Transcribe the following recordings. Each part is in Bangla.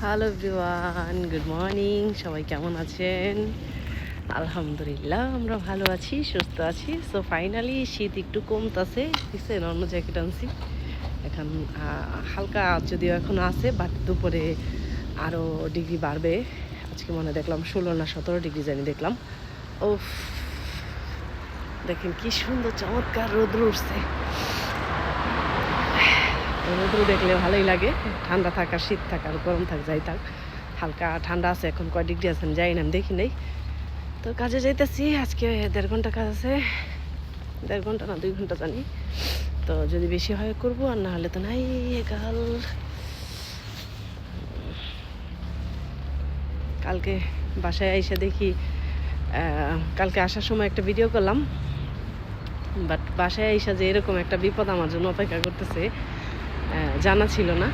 Hello everyone, good morning. সবাই কেমন আছেন? আলহামদুলিল্লাহ, আমরা ভালো আছি, সুস্থ আছি। সো ফাইনালি শীত একটু কমতেছে, দেখছেন? অন্য জ্যাকেট আনছি এখন। হালকা যদিও এখন আছে, বাট দুপুরে আরও ডিগ্রি বাড়বে। আজকে মনে দেখলাম 16 না 17 ডিগ্রি জানি দেখলাম। ও, দেখেন কি সুন্দর চমৎকার রোদ্র উঠছে। রোদ্র দেখলে ভালোই লাগে। ঠান্ডা থাক আর শীত থাক আর গরম থাক, যাই থাক, হালকা ঠান্ডা আছে। এখন কয় ডিগ্রি আছেন যাই না, আমি দেখি নেই। তো কাজে যাইতেছি, আজকে 1.5 ঘন্টা কাজ আছে। 1.5 ঘন্টা না 2 ঘন্টা জানি। তো যদি বেশি হয় করবো, আর না হলে তো নাই। কাল কালকে বাসায় এসে দেখি, কালকে আসার সময় একটা ভিডিও করলাম, বাট বাসায় এসে যে এরকম একটা বিপদ আমার জন্য অপেক্ষা করতেছে জানা ছিল না।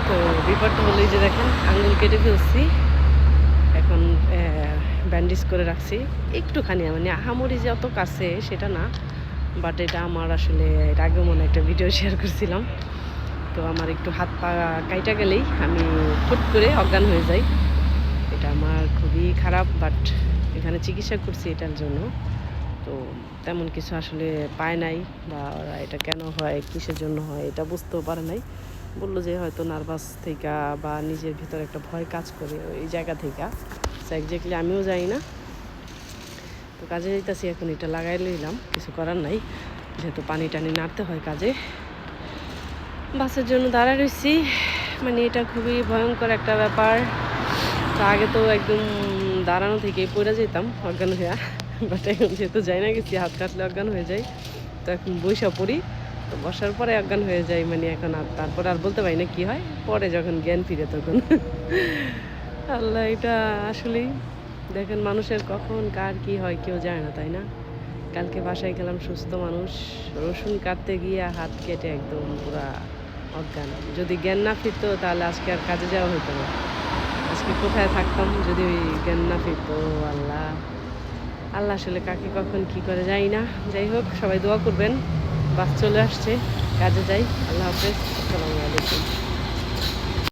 তো বিপদটা হলো যে দেখেন, আঙুল কেটে ফেলছি, এখন ব্যান্ডেজ করে রাখছি একটুখানি, মানে আহামরি যে অত কাছে সেটা না, বাট এটা আমার আসলে এর আগেও মনে একটা ভিডিও শেয়ার করছিলাম। তো আমার একটু হাত পা কাইটা গেলেই আমি ফুট করে অজ্ঞান হয়ে যাই। এটা আমার খুবই খারাপ, বাট এখানে চিকিৎসা করছি এটার জন্য। তো তেমন কিছু আসলে পায় নাই, বা ওরা এটা কেন হয়, কিসের জন্য হয়, এটা বুঝতেও পারে নাই। বললো যে হয়তো নার্ভাস থেকে বা নিজের ভিতরে একটা ভয় কাজ করে ওই জায়গা থেকে। সো একজাক্টলি আমিও জানি না। তো কাজে যাইতেছি, এখন এটা লাগাই লইলাম, কিছু করার নাই, যেহেতু পানি টানি নাড়তে হয় কাজে। বাসের জন্য দাঁড়ায় রয়েছি, মানে এটা খুবই ভয়ঙ্কর একটা ব্যাপার। তো আগে তো একদম দাঁড়ানো থেকেই পড়ে যেতাম অজ্ঞান হইয়া, বাট এখন যেহেতু যাই না গেছি, হাত কাটলে অজ্ঞান হয়ে যায়। তো এখন বৈশা পড়ি, তো বসার পরে অজ্ঞান হয়ে যায়, মানে এখন আর তারপরে আর বলতে পারি না কী হয়, পরে যখন জ্ঞান ফিরে তখন। আল্লাহ, এটা আসলেই দেখেন, মানুষের কখন কার কি হয় কেউ জানে না, তাই না? কালকে বাসায় গেলাম সুস্থ মানুষ, রসুন কাটতে গিয়ে হাত কেটে একদম পুরা অজ্ঞান। যদি জ্ঞান না ফিরতো তাহলে আজকে আর কাজে যাওয়া হতো না। আজকে কোথায় থাকতাম যদি ওই জ্ঞান না ফিরতো? আল্লাহ, আল্লাহ আসলে কাকে কখন কি করে যাই না। যাই হোক, সবাই দোয়া করবেন। বাস চলে আসছে, কাজে যাই। আল্লাহ হাফেজ, আসসালামু আলাইকুম।